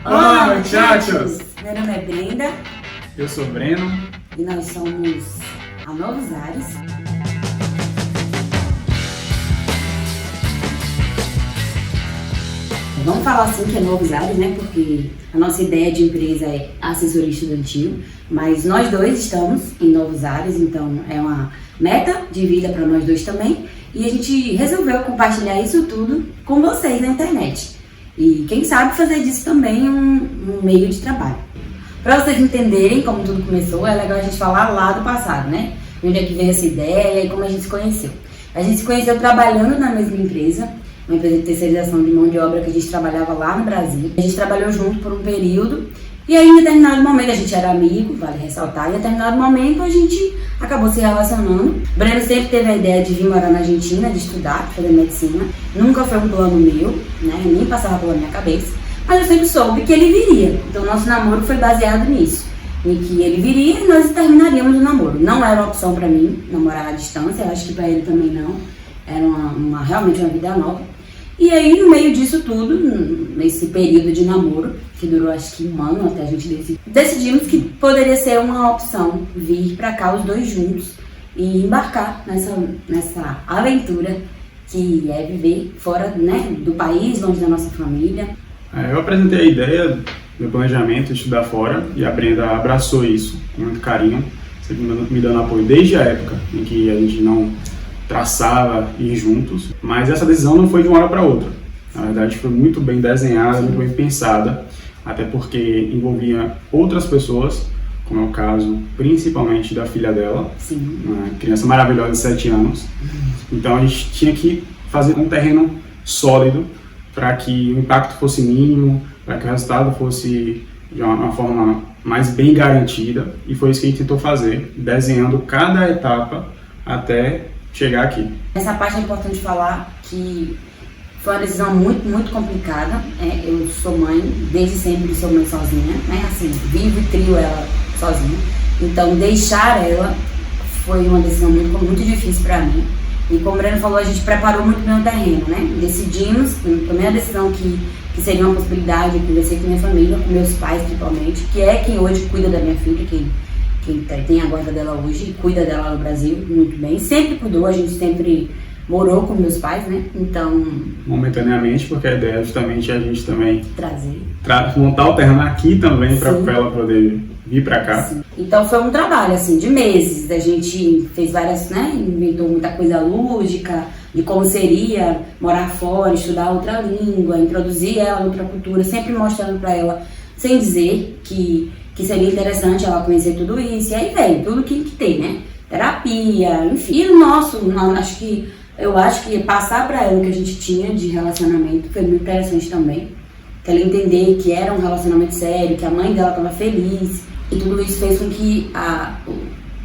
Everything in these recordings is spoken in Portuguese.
Olá, muchachos! Meu nome é Brenda. Eu sou Breno. E nós somos a Novos Ares. Vamos falar assim que é Novos Ares, né? Porque a nossa ideia de empresa é assessoria estudantil, mas nós dois estamos em Novos Ares, então é uma meta de vida para nós dois também. E a gente resolveu compartilhar isso tudo com vocês na internet. E quem sabe fazer disso também um meio de trabalho. Para vocês entenderem como tudo começou, é legal a gente falar lá do passado, né? Onde é que veio essa ideia e como a gente se conheceu. A gente se conheceu trabalhando na mesma empresa, uma empresa de terceirização de mão de obra que a gente trabalhava lá no Brasil. A gente trabalhou junto por um período e aí em determinado momento a gente era amigo, vale ressaltar, e em determinado momento a gente acabou se relacionando. O Breno sempre teve a ideia de vir morar na Argentina, de estudar, de fazer medicina. Nunca foi um plano meu, né? Nem passava pela minha cabeça. Mas eu sempre soube que ele viria. Então nosso namoro foi baseado nisso. Em que ele viria e nós terminaríamos o namoro. Não era uma opção pra mim namorar à distância, eu acho que pra ele também não. Era realmente uma vida nova. E aí, no meio disso tudo, nesse período de namoro, que durou acho que um ano até a gente decidir, decidimos que poderia ser uma opção vir pra cá os dois juntos e embarcar nessa aventura que é viver fora, né, do país, longe da nossa família. Eu apresentei a ideia do planejamento de estudar fora e a Brenda abraçou isso com muito carinho, sempre me dando apoio desde a época em que a gente não traçava ir juntos, mas essa decisão não foi de uma hora para outra. Na verdade, foi muito bem desenhada, muito bem pensada, até porque envolvia outras pessoas, como é o caso principalmente da filha dela, uma criança maravilhosa de 7 anos. Então a gente tinha que fazer um terreno sólido para que o impacto fosse mínimo, para que o resultado fosse de uma forma mais bem garantida, e foi isso que a gente tentou fazer, desenhando cada etapa até chegar aqui. Essa parte é importante falar que foi uma decisão muito, muito complicada. Eu sou mãe, desde sempre sou mãe sozinha, né? Assim, vivo e crio ela sozinha. Então, deixar ela foi uma decisão muito, muito difícil para mim. E como o Breno falou, a gente preparou muito bem o terreno, né? Decidimos, tomei a decisão que seria uma possibilidade, eu conversei com minha família, com meus pais principalmente, que é quem hoje cuida da minha filha, quem tem a guarda dela hoje e cuida dela no Brasil muito bem. Sempre cuidou, a gente sempre morou com meus pais, né? Então... momentaneamente, porque a ideia é justamente a gente também trazer. Montar o terreno aqui também para ela poder vir para cá. Sim. Então foi um trabalho, assim, de meses. A gente fez várias, né? Inventou muita coisa lúdica, de como seria morar fora, estudar outra língua, introduzir ela em outra cultura, sempre mostrando para ela, sem dizer que seria interessante ela conhecer tudo isso. E aí veio tudo que tem, né? Terapia, enfim. E o nosso, eu acho que passar para ela o que a gente tinha de relacionamento foi muito interessante também. Que ela entender que era um relacionamento sério, que a mãe dela estava feliz. E tudo isso fez com que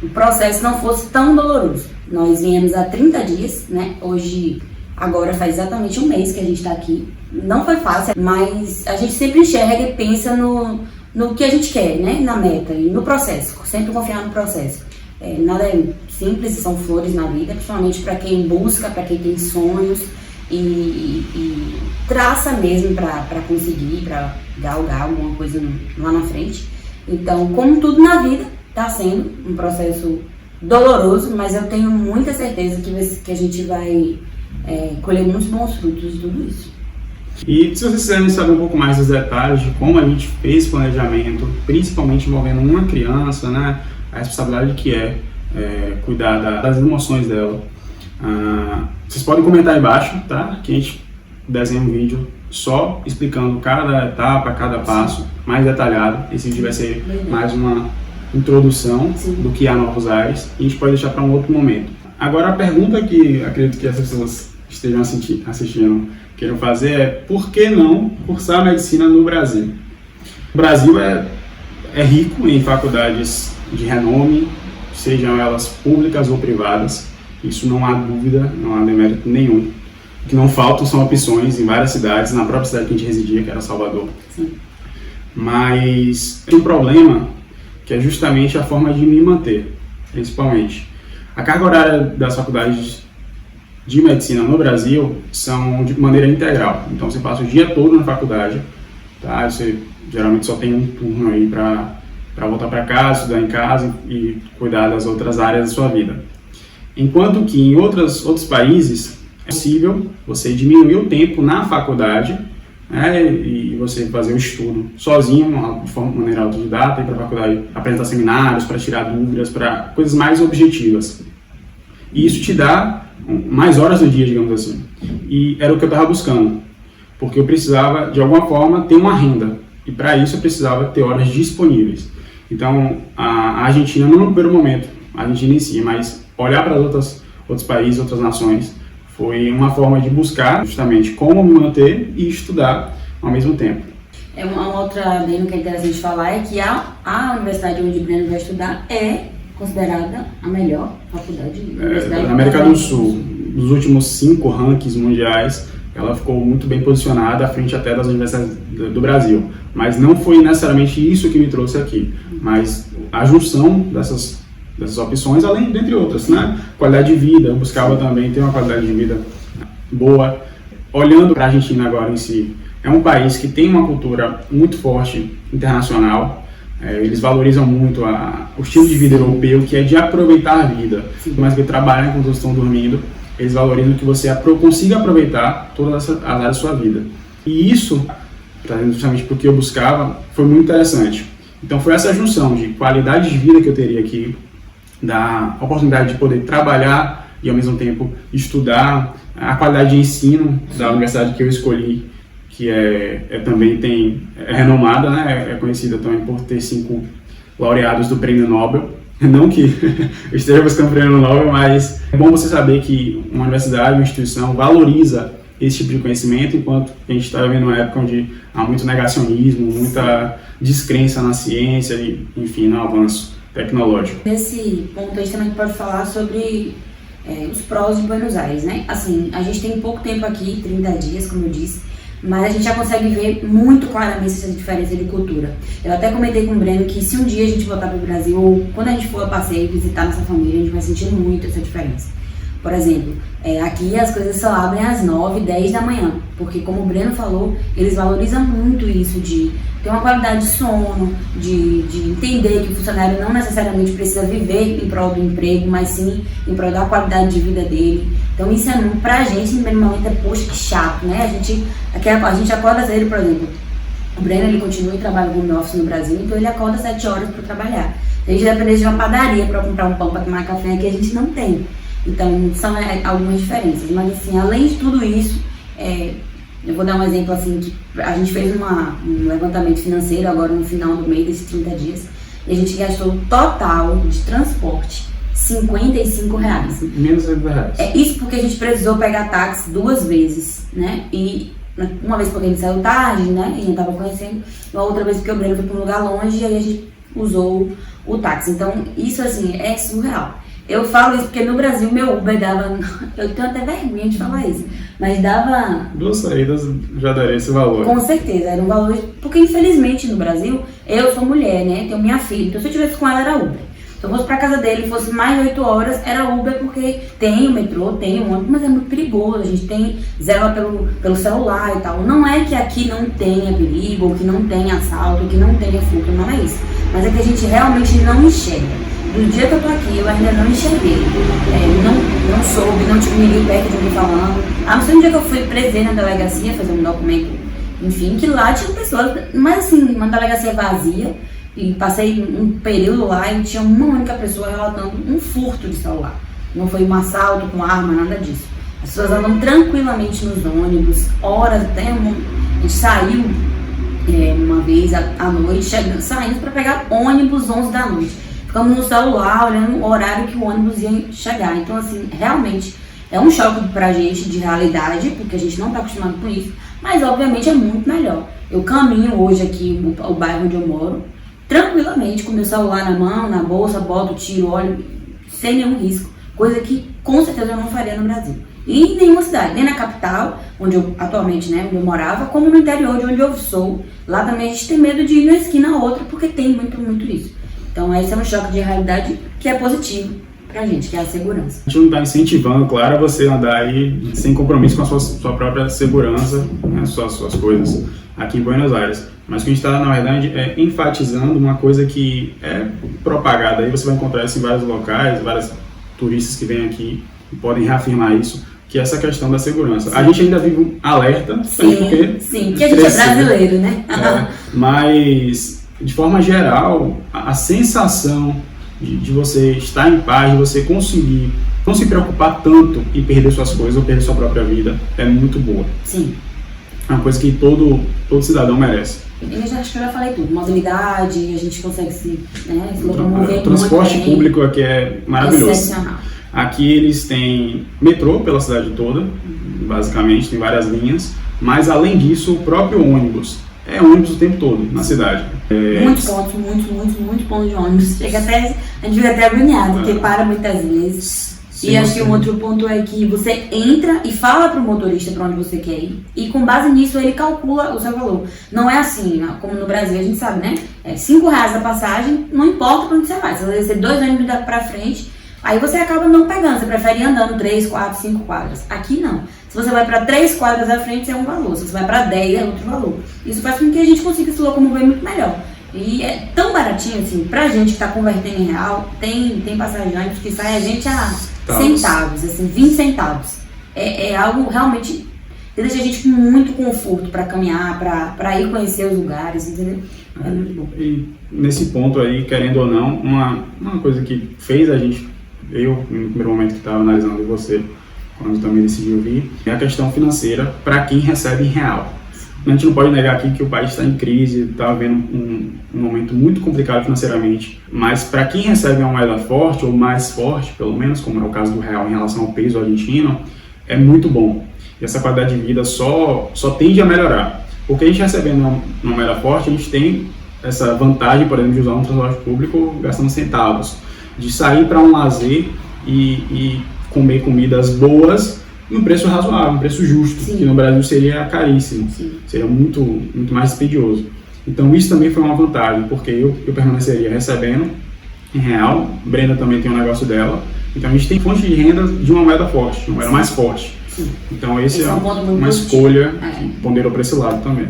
o processo não fosse tão doloroso. Nós viemos há 30 dias, né? Agora faz exatamente um mês que a gente está aqui. Não foi fácil, mas a gente sempre enxerga e pensa no que a gente quer, né? Na meta e no processo. Sempre confiar no processo. Nada é simples, são flores na vida, principalmente para quem busca, para quem tem sonhos e traça mesmo para conseguir, para galgar alguma coisa lá na frente. Então, como tudo na vida, está sendo um processo doloroso, mas eu tenho muita certeza que a gente vai colher muitos bons frutos de tudo isso. E se vocês quiserem saber um pouco mais dos detalhes de como a gente fez o planejamento, principalmente envolvendo uma criança, né, a responsabilidade que é cuidar das emoções dela, vocês podem comentar aí embaixo, tá? Que a gente desenha um vídeo só explicando cada etapa, cada passo, mais detalhado. Esse vídeo vai ser mais uma introdução do que é Novos Ares, e a gente pode deixar para um outro momento. Agora a pergunta que acredito que as pessoas estejam assistindo queiram fazer é: por que não cursar medicina no Brasil? O Brasil é rico em faculdades de renome, sejam elas públicas ou privadas. Isso não há dúvida, não há demérito nenhum. O que não faltam são opções em várias cidades, na própria cidade que a gente residia, que era Salvador. Sim. Mas tem um problema que é justamente a forma de me manter, principalmente. A carga horária das faculdades de medicina no Brasil são de maneira integral. Então você passa o dia todo na faculdade tá? Você geralmente só tem um turno aí para voltar para casa, estudar em casa e cuidar das outras áreas da sua vida. Enquanto que em outros países é possível você diminuir o tempo na faculdade, né, e você fazer o estudo sozinho, de maneira autodidata, ir para a faculdade apresentar seminários, para tirar dúvidas, para coisas mais objetivas. E isso te dá mais horas no dia, digamos assim. E era o que eu estava buscando, porque eu precisava, de alguma forma, ter uma renda. E para isso eu precisava ter horas disponíveis. Então, a Argentina, não no primeiro momento, a Argentina em si, mas olhar para outros países, outras nações, foi uma forma de buscar justamente como me manter e estudar ao mesmo tempo. Uma outra bem que é interessante falar é que a universidade onde o Breno vai estudar é considerada a melhor faculdade. Na América do Sul, nos últimos 5 rankings mundiais, ela ficou muito bem posicionada à frente até das universidades do Brasil. Mas não foi necessariamente isso que me trouxe aqui, mas a junção dessas opções, além, dentre outras, né? Qualidade de vida, eu buscava também ter uma qualidade de vida boa. Olhando para a Argentina agora em si, é um país que tem uma cultura muito forte internacional, eles valorizam muito o estilo de vida europeu, que é de aproveitar a vida, mais que trabalhar enquanto todos estão dormindo, eles valorizam que você consiga aproveitar todas as áreas da sua vida. E isso, justamente porque eu buscava, foi muito interessante. Então foi essa junção de qualidade de vida que eu teria aqui, da oportunidade de poder trabalhar e ao mesmo tempo estudar, a qualidade de ensino da universidade que eu escolhi, que também é renomada, né? É conhecida também por ter 5 laureados do Prêmio Nobel. Não que eu esteja buscando o Prêmio Nobel, mas é bom você saber que uma universidade, uma instituição valoriza esse tipo de conhecimento, enquanto a gente está vivendo uma época onde há muito negacionismo, muita descrença na ciência e, enfim, no avanço tecnológico. Nesse ponto a gente também pode falar sobre os prós de Buenos Aires, né? Assim, a gente tem pouco tempo aqui, 30 dias, como eu disse, mas a gente já consegue ver muito claramente essa diferença de cultura. Eu até comentei com o Breno que se um dia a gente voltar para o Brasil, ou quando a gente for a passeio visitar nossa família, a gente vai sentir muito essa diferença. Por exemplo, aqui as coisas só abrem às 9, 10 da manhã, porque como o Breno falou, eles valorizam muito isso de ter uma qualidade de sono, de entender que o funcionário não necessariamente precisa viver em prol do emprego, mas sim em prol da qualidade de vida dele. Então isso pra gente, no primeiro momento, poxa, que chato, né? A gente acorda cedo, por exemplo, o Breno ele continua e trabalha no home office no Brasil, então ele acorda 7 horas para trabalhar. A gente depende de uma padaria para comprar um pão para tomar café, que a gente não tem. Então, são algumas diferenças, mas assim, além de tudo isso, eu vou dar um exemplo assim, que a gente fez um levantamento financeiro agora no final do mês, desses 30 dias, e a gente gastou total de transporte R$55. Menos R$50. Isso porque a gente precisou pegar táxi 2 vezes, né, e uma vez porque a gente saiu tarde, né, e a gente tava conhecendo, e a outra vez porque o Breno foi para um lugar longe e aí a gente usou o táxi. Então, isso assim, é surreal. Eu falo isso porque no Brasil meu Uber dava, eu tenho até vergonha de falar isso, mas dava... 2 saídas já daria esse valor. Com certeza, era um valor, porque infelizmente no Brasil, eu sou mulher, né, tenho minha filha, então se eu tivesse com ela era Uber. Se eu fosse pra casa dele e fosse mais de 8 horas, era Uber porque tem o metrô, tem o ônibus, mas é muito perigoso, a gente tem zela pelo celular e tal. Não é que aqui não tenha perigo, ou que não tenha assalto, ou que não tenha furto, não é isso. Mas é que a gente realmente não enxerga. Do dia que eu tô aqui, eu ainda não enxerguei, não soube, não tive ninguém perto de mim falando. A não ser um dia que eu fui preso na delegacia, fazer um documento, enfim, que lá tinha pessoas, mas assim, uma delegacia vazia, e passei um período lá e tinha uma única pessoa relatando um furto de celular. Não foi um assalto com arma, nada disso. As pessoas andam tranquilamente nos ônibus, horas, até a gente saiu uma vez à noite, saímos para pegar ônibus 11 da noite. Ficamos no celular, olhando o horário que o ônibus ia chegar. Então, assim, realmente é um choque pra gente de realidade, porque a gente não tá acostumado com isso, mas obviamente é muito melhor. Eu caminho hoje aqui, o bairro onde eu moro, tranquilamente, com meu celular na mão, na bolsa, boto, tiro, olho, sem nenhum risco. Coisa que com certeza eu não faria no Brasil. E em nenhuma cidade, nem na capital, onde eu atualmente, né, onde eu morava, como no interior de onde eu sou. Lá também a gente tem medo de ir de uma esquina a outra, porque tem muito isso. Então esse é um choque de realidade que é positivo pra gente, que é a segurança. A gente não está incentivando, claro, você andar aí sem compromisso com a sua própria segurança, né, suas coisas. aqui em Buenos Aires. Mas o que a gente está, na verdade, é enfatizando uma coisa que é propagada. Aí você vai encontrar isso em vários locais, vários turistas que vêm aqui e podem reafirmar isso, que é essa questão da segurança. Sim. A gente ainda vive um alerta, sim, porque a gente é brasileiro, né? Mas, de forma geral, a sensação de você estar em paz, de você conseguir não se preocupar tanto em perder suas coisas ou perder sua própria vida, é muito boa. Sim. É uma coisa que todo cidadão merece. Eu acho que eu já falei tudo. Mobilidade, a gente consegue se locomover. O transporte público aqui é maravilhoso. Excepcional. Aqui eles têm metrô pela cidade toda, basicamente, tem várias linhas. Mas, além disso, o próprio ônibus. É ônibus o tempo todo na cidade. Muitos pontos de ônibus. A gente fica até agoniado, porque para muitas vezes. Sim, e acho que um outro ponto é que você entra e fala para o motorista para onde você quer ir, e com base nisso ele calcula o seu valor. Não é assim, como no Brasil a gente sabe, né? É R$5 a passagem, não importa para onde você vai. Se você descer 2 ônibus para frente, aí você acaba não pegando, você prefere ir andando 3, 4, 5 quadras. Aqui não. Se você vai para 3 quadras à frente é um valor, se você vai para 10 é outro valor. Isso faz com que a gente consiga se locomover muito melhor. E é tão baratinho assim, pra gente que está convertendo em real, tem passagens que sai a gente a centavos, assim, 20 centavos. É algo realmente que deixa a gente com muito conforto para caminhar, para ir conhecer os lugares, entendeu? É muito bom. E nesse ponto aí, querendo ou não, uma coisa que fez a gente, eu no primeiro momento que estava analisando você, quando também decidiu vir, é a questão financeira para quem recebe em real. A gente não pode negar aqui que o país está em crise, está vivendo um momento muito complicado financeiramente, mas para quem recebe uma moeda forte, ou mais forte, pelo menos, como é o caso do real em relação ao peso argentino, é muito bom. E essa qualidade de vida só tende a melhorar. Porque a gente recebendo uma moeda forte, a gente tem essa vantagem, por exemplo, de usar um transporte público gastando centavos, de sair para um lazer e comer comidas boas, num preço razoável, um preço justo, Sim. que no Brasil seria caríssimo, Sim. seria muito mais dispendioso. Então isso também foi uma vantagem, porque eu permaneceria recebendo em real, Brenda também tem um negócio dela, então a gente tem fonte de renda de uma moeda forte, uma moeda mais forte. Sim. Então esse é uma escolha que ponderou para esse lado também.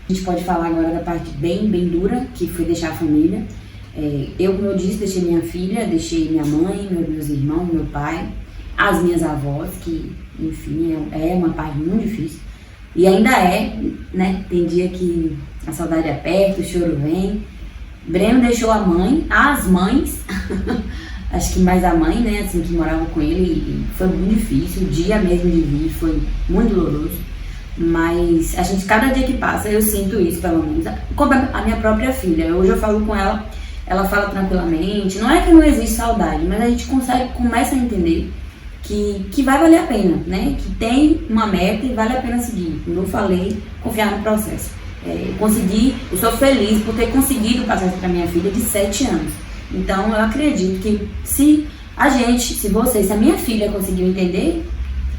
A gente pode falar agora da parte bem dura, que foi deixar a família. Eu, como eu disse, deixei minha filha, deixei minha mãe, meus irmãos, meu pai, as minhas avós, que, enfim, é uma parte muito difícil. E ainda né? Tem dia que a saudade aperta, o choro vem. Breno deixou a mãe, as mães, acho que mais a mãe, né? Assim, que morava com ele, e foi muito difícil. O dia mesmo de vir foi muito doloroso. Mas a gente, cada dia que passa, eu sinto isso, pelo menos. Como a minha própria filha. Hoje eu falo com ela, ela fala tranquilamente. Não é que não existe saudade, mas a gente começa a entender que vai valer a pena, né? Que tem uma meta e vale a pena seguir. Como eu falei, confiar no processo. Eu sou feliz por ter conseguido passar isso para minha filha de 7 anos. Então eu acredito que se a minha filha conseguiu entender,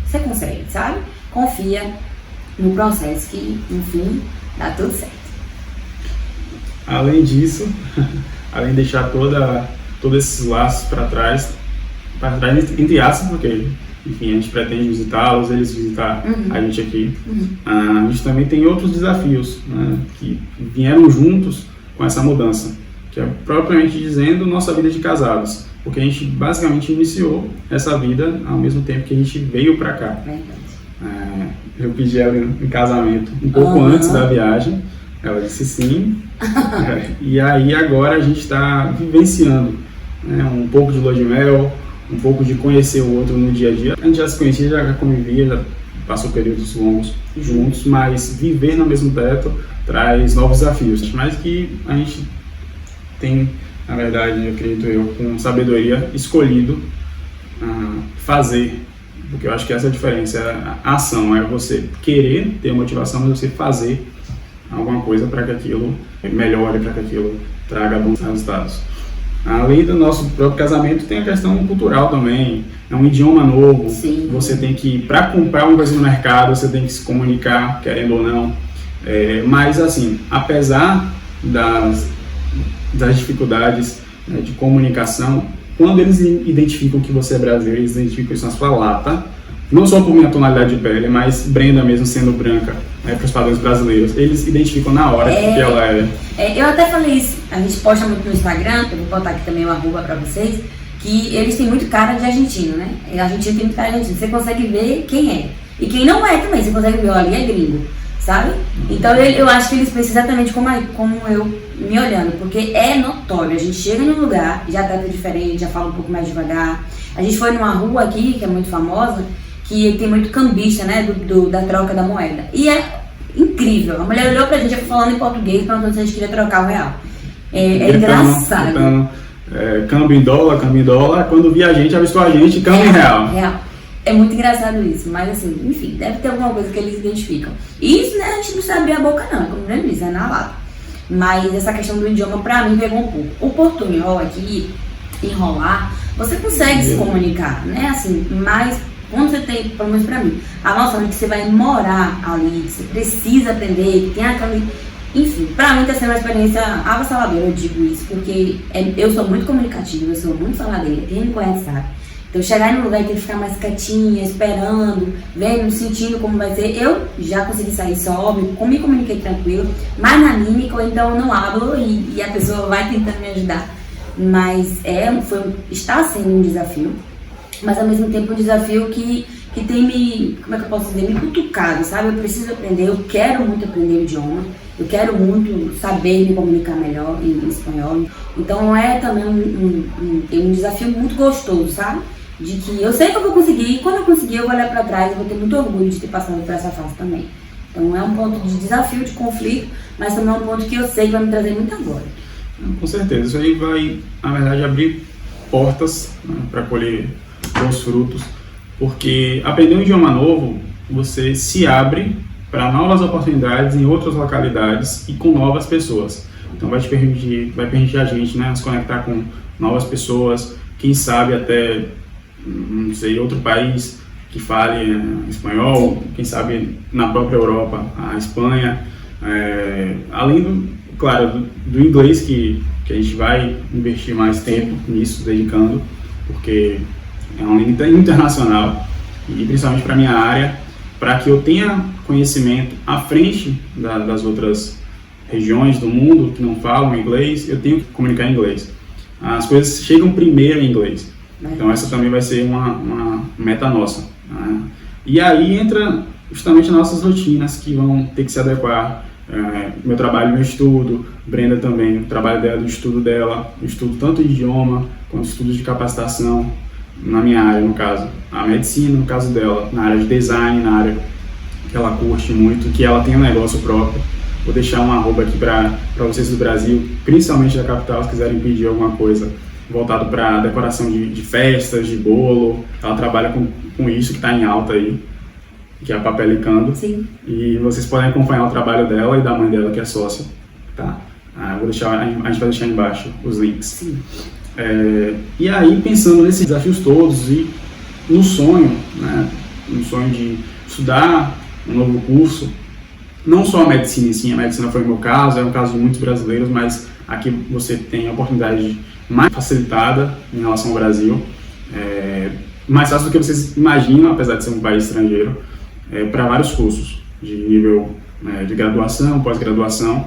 você consegue, sabe? Confia no processo que, enfim, dá tudo certo. Além disso, além de deixar todos esses laços para trás, entre aspas, porque, enfim, a gente pretende visitá-los, eles visitar a gente aqui. A gente também tem outros desafios, né, que vieram juntos com essa mudança, que é propriamente dizendo nossa vida de casados, porque a gente basicamente iniciou essa vida ao mesmo tempo que a gente veio para cá. Eu pedi ela em casamento um pouco antes da viagem, ela disse sim, e aí agora a gente está vivenciando, né, um pouco de lua de mel, um pouco de conhecer o outro no dia a dia. A gente já se conhecia, já convivia, já passou períodos longos juntos, mas viver no mesmo teto traz novos desafios. Mas que a gente tem, na verdade, eu acredito com sabedoria, escolhido fazer. Porque eu acho que essa é a diferença, a ação, é você querer ter motivação, mas você fazer alguma coisa para que aquilo melhore, para que aquilo traga bons resultados. Além do nosso próprio casamento, tem a questão cultural também, é um idioma novo. Sim. Você tem que, para comprar uma coisa no mercado, você tem que se comunicar, querendo ou não. Mas assim, apesar das dificuldades, né, de comunicação, quando eles identificam que você é brasileiro, eles identificam isso na sua lata, não só por minha tonalidade de pele, mas Brenda mesmo sendo branca, né, para os padrões brasileiros, eles identificam na hora que ela é. Eu até falei isso, a gente posta muito no Instagram, eu vou botar aqui também o arroba para vocês, que eles têm muito cara de argentino, né? A Argentina tem muito cara de argentino, você consegue ver quem é. E quem não é também, você consegue ver, olha, ali é gringo, sabe? Então eu acho que eles pensam exatamente como eu me olhando, porque é notório, a gente chega num lugar, já trata diferente, já fala um pouco mais devagar. A gente foi numa rua aqui, que é muito famosa, que tem muito cambista, né, da troca da moeda. E é incrível, a mulher olhou pra gente falando em português, perguntando se a gente queria trocar o real. É engraçado. Câmbio em dólar, quando via a gente, avistou a gente, câmbio em real. É muito engraçado isso, mas assim, enfim, deve ter alguma coisa que eles identificam. E isso, né, a gente não precisa abrir a boca não, como eu disse, é na lata. Mas essa questão do idioma, pra mim, pegou um pouco. O portunhol aqui, enrolar, você consegue se comunicar, né, assim, mas quando você tem, pelo menos pra mim, a noção de que você vai morar ali, que você precisa aprender, que tem aquele... Enfim, pra mim tá sendo uma experiência avassaladora, eu digo isso, porque eu sou muito comunicativa, eu sou muito faladeira, quem me conhece sabe. Então chegar em um lugar e ter que ficar mais quietinha, esperando, vendo, sentindo como vai ser, eu já consegui sair só, me comuniquei tranquilo, mas na mímica, ou então eu não hablo e a pessoa vai tentando me ajudar. Mas está sendo um desafio, mas ao mesmo tempo um desafio que tem me, como é que eu posso dizer, me cutucado, sabe? Eu preciso aprender, eu quero muito aprender o idioma, eu quero muito saber me comunicar melhor em espanhol. Então é também um desafio muito gostoso, sabe? De que eu sei que eu vou conseguir, e quando eu conseguir eu vou olhar pra trás e vou ter muito orgulho de ter passado por essa fase também. Então é um ponto de desafio, de conflito, mas também é um ponto que eu sei que vai me trazer muita glória. Com certeza, isso aí vai, na verdade, abrir portas, né, para colher bons frutos, porque aprender um idioma novo, você se abre para novas oportunidades em outras localidades e com novas pessoas. Então vai permitir a gente, né, se conectar com novas pessoas, quem sabe até, não sei, outro país que fale espanhol, quem sabe na própria Europa, a Espanha, além do inglês que a gente vai investir mais tempo nisso, dedicando, porque é uma língua internacional e principalmente para a minha área, para que eu tenha conhecimento à frente das outras regiões do mundo que não falam inglês, eu tenho que comunicar em inglês. As coisas chegam primeiro em inglês, então essa também vai ser uma meta nossa, né? E aí entra justamente nossas rotinas que vão ter que se adequar. Meu trabalho, meu estudo, Brenda também, o trabalho dela, o estudo dela, eu estudo tanto idioma quanto estudos de capacitação, na minha área, no caso, a medicina, no caso dela, na área de design, na área que ela curte muito, que ela tem um negócio próprio. Vou deixar um arroba aqui para vocês do Brasil, principalmente da capital, se quiserem pedir alguma coisa voltado para decoração de festas, de bolo. Ela trabalha com isso que está em alta aí, que é a Papelicando. Sim. E vocês podem acompanhar o trabalho dela e da mãe dela, que é sócia, tá? A gente vai deixar embaixo os links. Sim. E aí, pensando nesses desafios todos e no sonho, né, no sonho de estudar um novo curso, não só a medicina em si, a medicina foi o meu caso, é um caso de muitos brasileiros, mas aqui você tem a oportunidade mais facilitada em relação ao Brasil, mais fácil do que vocês imaginam, apesar de ser um país estrangeiro, para vários cursos de nível de graduação, pós-graduação.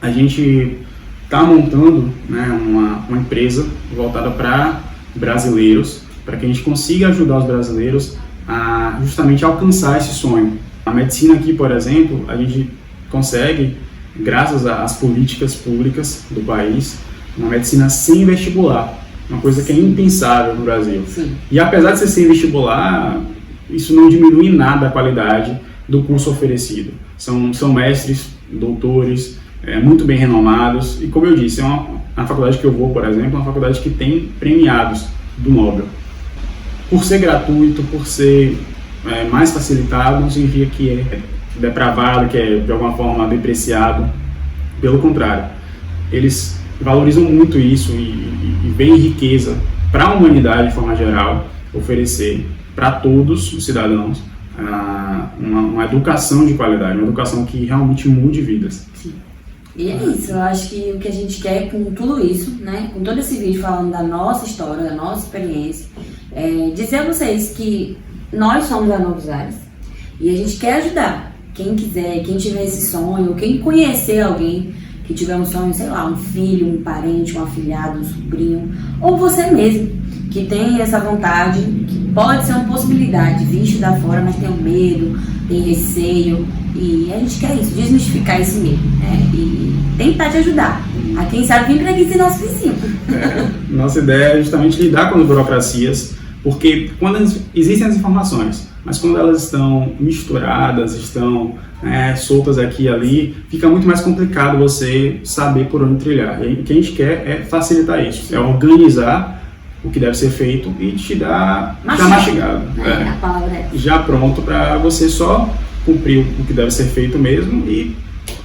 A gente está montando, né, uma empresa voltada para brasileiros, para que a gente consiga ajudar os brasileiros a justamente alcançar esse sonho. A medicina aqui, por exemplo, a gente consegue, graças às políticas públicas do país, uma medicina sem vestibular, uma coisa que é impensável no Brasil. Sim. E apesar de ser sem vestibular, isso não diminui em nada a qualidade do curso oferecido. São mestres, doutores, muito bem renomados, e como eu disse, a faculdade que eu vou, por exemplo, é uma faculdade que tem premiados do Nobel. Por ser gratuito, por ser mais facilitado, não significa que é depravado, que é de alguma forma depreciado. Pelo contrário, eles valorizam muito isso e veem riqueza para a humanidade de forma geral, oferecer para todos os cidadãos uma educação de qualidade, uma educação que realmente mude vidas. Sim. E é isso, eu acho que o que a gente quer com tudo isso, né, com todo esse vídeo falando da nossa história, da nossa experiência, dizer a vocês que nós somos a Novos Ares e a gente quer ajudar. Quem quiser, quem tiver esse sonho, quem conhecer alguém que tiver um sonho, sei lá, um filho, um parente, um afilhado, um sobrinho, ou você mesmo, que tem essa vontade, que pode ser uma possibilidade, visto da fora, mas tem um medo, tem receio, e a gente quer isso, desmistificar esse medo, né? E tentar te ajudar. A quem sabe vir para aqui ser nosso vizinho. Nossa ideia é justamente lidar com as burocracias, porque quando existem as informações, mas quando elas estão misturadas, estão soltas aqui e ali, fica muito mais complicado você saber por onde trilhar. E o que a gente quer é facilitar isso, é organizar o que deve ser feito e te dar já mastigado, A palavra é. já pronto para você só cumprir o que deve ser feito mesmo e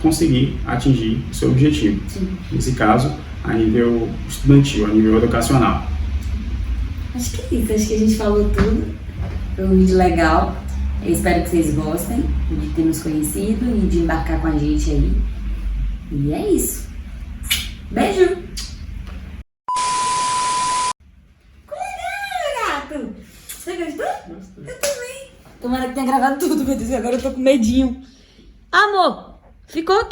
conseguir atingir o seu objetivo. Sim. Nesse caso, a nível estudantil, a nível educacional. Acho que é isso, acho que a gente falou tudo. Foi um vídeo legal. Eu espero que vocês gostem de ter nos conhecido e de embarcar com a gente aí. E é isso. Beijo! Gato! Você gostou? Eu também. Tomara que tenha gravado tudo, meu Deus, agora eu tô com medinho. Amor, ficou?